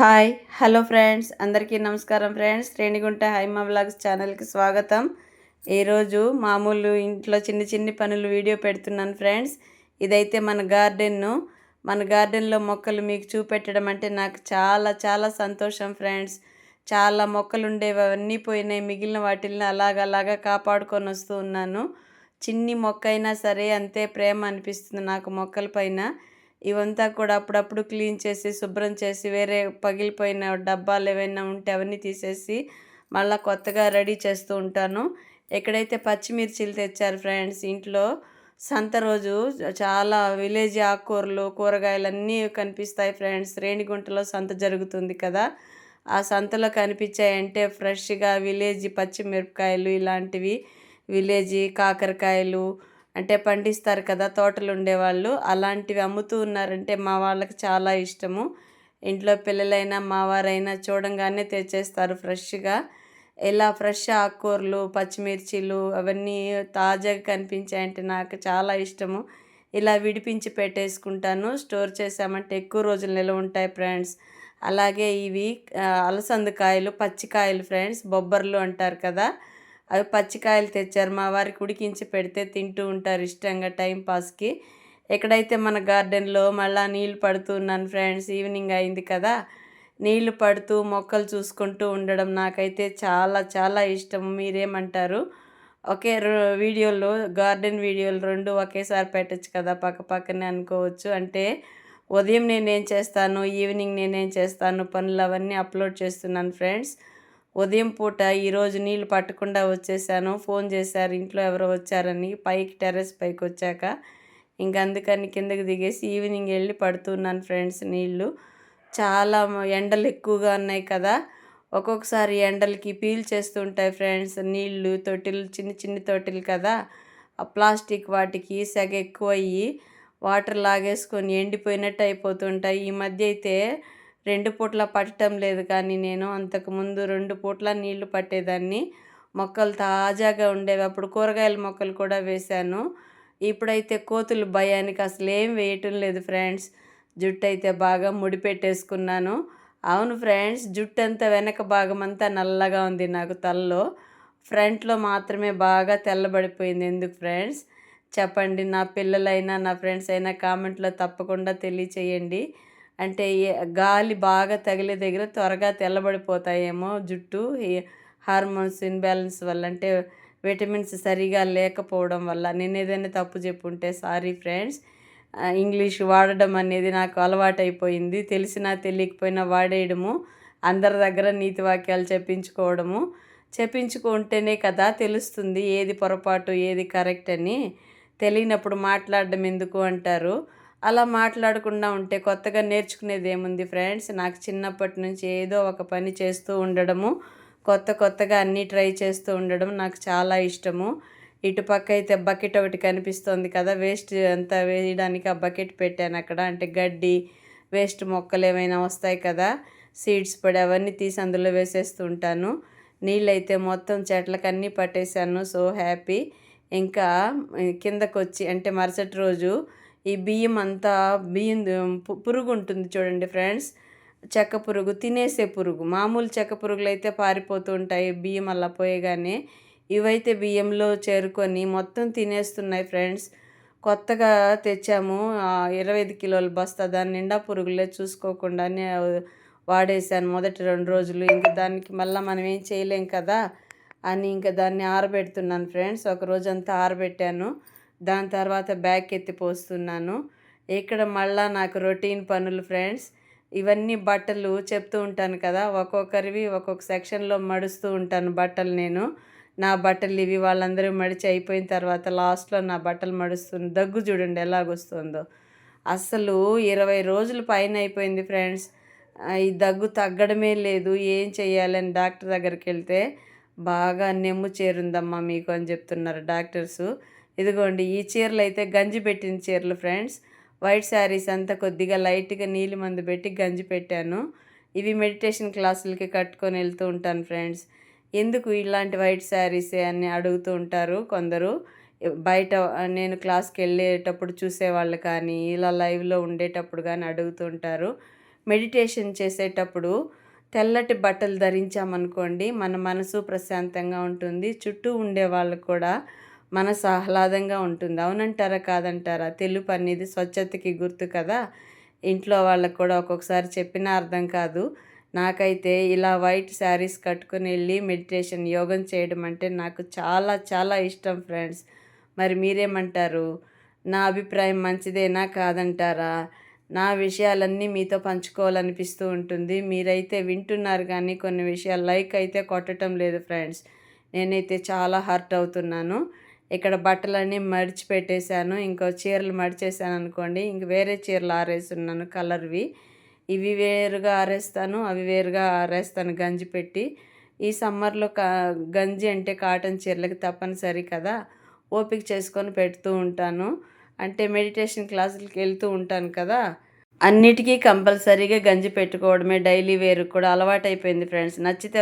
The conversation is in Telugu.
హాయ్ హలో ఫ్రెండ్స్, అందరికీ నమస్కారం ఫ్రెండ్స్. రేణిగుంట హైమా వ్లాగ్స్ ఛానల్కి స్వాగతం. ఈరోజు మామూలు ఇంట్లో చిన్ని చిన్ని పనులు వీడియో పెడుతున్నాను ఫ్రెండ్స్. ఇదైతే మన గార్డెన్లో మొక్కలు మీకు చూపెట్టడం అంటే నాకు చాలా చాలా సంతోషం ఫ్రెండ్స్. చాలా మొక్కలు ఉండేవి, అవన్నీ పోయినాయి. మిగిలిన వాటిల్ని అలాగలాగా కాపాడుకొని వస్తూ ఉన్నాను. చిన్ని మొక్క అయినా సరే అంతే ప్రేమ అనిపిస్తుంది నాకు మొక్కల పైన. ఇవంతా కూడా అప్పుడప్పుడు క్లీన్ చేసి శుభ్రం చేసి వేరే పగిలిపోయిన డబ్బాలు ఏవైనా ఉంటే అవన్నీ తీసేసి మళ్ళీ కొత్తగా రెడీ చేస్తూ ఉంటాను. ఎక్కడైతే పచ్చిమిర్చిలు తెచ్చారు ఫ్రెండ్స్ ఇంట్లో, సంత రోజు చాలా విలేజ్ ఆకుకూరలు కూరగాయలన్నీ కనిపిస్తాయి ఫ్రెండ్స్. రేణిగుంటలో సంత జరుగుతుంది కదా, ఆ సంతలో కనిపించాయంటే ఫ్రెష్గా విలేజ్ పచ్చిమిరపకాయలు, ఇలాంటివి విలేజీ కాకరకాయలు అంటే పండిస్తారు కదా తోటలు ఉండేవాళ్ళు, అలాంటివి అమ్ముతూ ఉన్నారంటే మా వాళ్ళకి చాలా ఇష్టము. ఇంట్లో పిల్లలైనా మా వారైనా చూడంగానే తెచ్చేస్తారు ఫ్రెష్గా. ఇలా ఫ్రెష్ ఆకుకూరలు పచ్చిమిర్చిలు అవన్నీ తాజాగా కనిపించాయంటే నాకు చాలా ఇష్టము. ఇలా విడిపించి పెట్టేసుకుంటాను, స్టోర్ చేసామంటే ఎక్కువ రోజులు నిల్వ ఉంటాయి ఫ్రెండ్స్. అలాగే ఇవి అలసందకాయలు పచ్చికాయలు ఫ్రెండ్స్, బొబ్బర్లు అంటారు కదా, అవి పచ్చికాయలు తెచ్చారు. మా వారికి ఉడికించి పెడితే తింటూ ఉంటారు ఇష్టంగా టైంపాస్కి. ఎక్కడైతే మన గార్డెన్లో మళ్ళీ నీళ్ళు పడుతూ ఉన్నాను ఫ్రెండ్స్. ఈవినింగ్ అయింది కదా, నీళ్లు పడుతూ మొక్కలు చూసుకుంటూ ఉండడం నాకైతే చాలా చాలా ఇష్టం. మీరేమంటారు? ఒకే వీడియోలో గార్డెన్ వీడియోలు రెండు ఒకేసారి పెట్టచ్చు కదా, పక్క పక్కనే అనుకోవచ్చు. అంటే ఉదయం నేనేం చేస్తాను, ఈవినింగ్ నేనేం చేస్తాను పనులు అవన్నీ అప్లోడ్ చేస్తున్నాను ఫ్రెండ్స్. ఉదయం పూట ఈరోజు నీళ్ళు పట్టకుండా వచ్చేసాను. ఫోన్ చేశారు ఇంట్లో ఎవరో వచ్చారని, పైకి టెర్రస్ పైకి వచ్చాక ఇంక అందుకని కిందకి దిగేసి ఈవినింగ్ వెళ్ళి పడుతున్నాను ఫ్రెండ్స్ నీళ్ళు. చాలా ఎండలు ఎక్కువగా ఉన్నాయి కదా, ఒక్కొక్కసారి ఎండలకి పీల్ చేస్తుంటాయి ఫ్రెండ్స్ నీళ్ళు. తొట్టిలు చిన్ని చిన్ని తొట్టిలు కదా, ఆ ప్లాస్టిక్ వాటికి సెగ ఎక్కువ అయ్యి వాటర్ లాగేసుకొని ఎండిపోయినట్టు అయిపోతుంటాయి. ఈ మధ్య అయితే 2 పూట్ల పట్టడం లేదు, కానీ నేను అంతకుముందు 2 పూట్ల నీళ్లు పట్టేదాన్ని. మొక్కలు తాజాగా ఉండేవి. అప్పుడు కూరగాయల మొక్కలు కూడా వేశాను. ఇప్పుడైతే కోతులు భయానికి అసలు ఏం వేయటం లేదు ఫ్రెండ్స్. జుట్టు అయితే బాగా ముడిపెట్టేసుకున్నాను. అవును ఫ్రెండ్స్, జుట్టు అంతా వెనక భాగం అంతా నల్లగా ఉంది నాకు తలలో. ఫ్రంట్లో మాత్రమే బాగా తెల్లబడిపోయింది. ఎందుకు ఫ్రెండ్స్ చెప్పండి? నా పిల్లలైనా నా ఫ్రెండ్స్ అయినా కామెంట్లో తప్పకుండా తెలియచేయండి. అంటే గాలి బాగా తగిలే దగ్గర త్వరగా తెల్లబడిపోతాయేమో జుట్టు, ఈ హార్మోన్స్ ఇన్బ్యాలెన్స్ వల్ల, అంటే విటమిన్స్ సరిగా లేకపోవడం వల్ల. నేను ఏదైనా తప్పు చెప్పుంటే సారీ ఫ్రెండ్స్. ఇంగ్లీష్ వాడడం అనేది నాకు అలవాటైపోయింది. తెలిసినా తెలియకపోయినా వాడేయడము, అందరి దగ్గర నీతి వాక్యాలు చెప్పించుకుంటేనే కదా తెలుస్తుంది ఏది పొరపాటు ఏది కరెక్ట్ అని. తెలియనప్పుడు మాట్లాడడం ఎందుకు అంటారు. అలా మాట్లాడకుండా ఉంటే కొత్తగా నేర్చుకునేది ఏముంది ఫ్రెండ్స్. నాకు చిన్నప్పటి నుంచి ఏదో ఒక పని చేస్తూ ఉండడము, కొత్తగా అన్నీ ట్రై చేస్తూ ఉండడం నాకు చాలా ఇష్టము. ఇటుపక్క అయితే బకెట్ ఒకటి కనిపిస్తుంది కదా, వేస్ట్ అంతా వేయడానికి ఆ బకెట్ పెట్టాను అక్కడ. అంటే గడ్డి వేస్ట్ మొక్కలు ఏమైనా వస్తాయి కదా, సీడ్స్ పడి అవన్నీ తీసి అందులో వేసేస్తూ ఉంటాను. నీళ్ళైతే మొత్తం చెట్లకన్నీ పట్టేశాను. So happy. ఇంకా కిందకు వచ్చి అంటే మరుసటి రోజు ఈ బియ్యం అంతా పురుగు ఉంటుంది చూడండి ఫ్రెండ్స్, చెక్క పురుగు, తినేసే పురుగు. మామూలు చెక్క పురుగులు అయితే పారిపోతూ ఉంటాయి బియ్యం అలా పోయగానే, ఇవైతే బియ్యంలో చేరుకొని మొత్తం తినేస్తున్నాయి ఫ్రెండ్స్. కొత్తగా తెచ్చాము 25 కిలోల బస్తా, దాని నిండా పురుగులే. చూసుకోకుండానే వాడేశాను మొదటి 2 రోజులు. ఇంక దానికి మళ్ళీ మనం ఏం చేయలేం కదా అని ఇంకా దాన్ని ఆరబెడుతున్నాను ఫ్రెండ్స్. ఒక రోజంతా ఆరబెట్టాను. దాని తర్వాత బ్యాగ్ ఎత్తి పోస్తున్నాను. ఇక్కడ మళ్ళా నాకు రొటీన్ పనులు ఫ్రెండ్స్. ఇవన్నీ బట్టలు చెప్తూ ఉంటాను కదా, ఒక్కొక్కరివి ఒక్కొక్క సెక్షన్లో మడుస్తూ ఉంటాను బట్టలు. నేను నా బట్టలు ఇవి, వాళ్ళందరూ మడిచి అయిపోయిన తర్వాత లాస్ట్లో నా బట్టలు మడుస్తుంది. దగ్గు చూడండి ఎలాగొస్తుందో. అస్సలు 20 రోజులు పైన అయిపోయింది ఫ్రెండ్స్. ఈ దగ్గు తగ్గడమే లేదు. ఏం చెయ్యాలని డాక్టర్ దగ్గరికి వెళ్తే బాగా నెమ్ము చేరుందమ్మా మీకు అని చెప్తున్నారు డాక్టర్సు. ఇదిగోండి ఈ చీరలు అయితే గంజి పెట్టిన చీరలు ఫ్రెండ్స్. వైట్ శారీస్ అంతా కొద్దిగా లైట్గా నీలి మందు పెట్టి గంజి పెట్టాను. ఇవి మెడిటేషన్ క్లాసులకి కట్టుకొని వెళ్తూ ఉంటాను ఫ్రెండ్స్. ఎందుకు ఇలాంటి వైట్ శారీసే అని అడుగుతూ ఉంటారు కొందరు. బయట నేను క్లాస్కి వెళ్ళేటప్పుడు చూసేవాళ్ళు కానీ, ఇలా లైవ్లో ఉండేటప్పుడు కానీ అడుగుతూ ఉంటారు. మెడిటేషన్ చేసేటప్పుడు తెల్లటి బట్టలు ధరించామనుకోండి, మన మనసు ప్రశాంతంగా ఉంటుంది. చుట్టూ ఉండే వాళ్ళకు కూడా మనసు ఆహ్లాదంగా ఉంటుంది. అవునంటారా? కాదంటారా? తెలుపు అనేది స్వచ్ఛతకి గుర్తు కదా! ఇంట్లో వాళ్ళకి కూడా ఒక్కొక్కసారి చెప్పినా అర్థం కాదు. నాకైతే ఇలా వైట్ శారీస్ కట్టుకొని వెళ్ళి మెడిటేషన్, యోగం చేయడం అంటే నాకు చాలా చాలా ఇష్టం ఫ్రెండ్స్. మరి మీరేమంటారు? నా అభిప్రాయం మంచిదేనా? కాదంటారా? నా విషయాలన్నీ మీతో పంచుకోవాలనిపిస్తూ ఉంటుంది. మీరైతే వింటున్నారు కానీ కొన్ని విషయాలు లైక్ అయితే కొట్టడం లేదు ఫ్రెండ్స్. నేనైతే చాలా హర్ట్ అవుతున్నాను. ఇక్కడ బట్టలన్నీ మడిచి పెట్టేశాను. ఇంకో చీరలు మడిచేసాను అనుకోండి, ఇంక వేరే చీరలు ఆరేసున్నాను కలర్‌వి. ఇవి వేరుగా ఆరేస్తాను, అవి వేరుగా ఆరేస్తాను గంజి పెట్టి. ఈ సమ్మర్‌లో గంజి అంటే కాటన్ చీరలకి తప్పనిసరి కదా! ఓపిక చేసుకొని పెడుతూ ఉంటాను. అంటే మెడిటేషన్ క్లాసులకి వెళ్తూ ఉంటాను కదా! అన్నిటికీ కంపల్సరీగా గంజి పెట్టుకోవడమే డైలీ వేర్‌కి కూడా అలవాటైపోయింది ఫ్రెండ్స్. నచ్చితే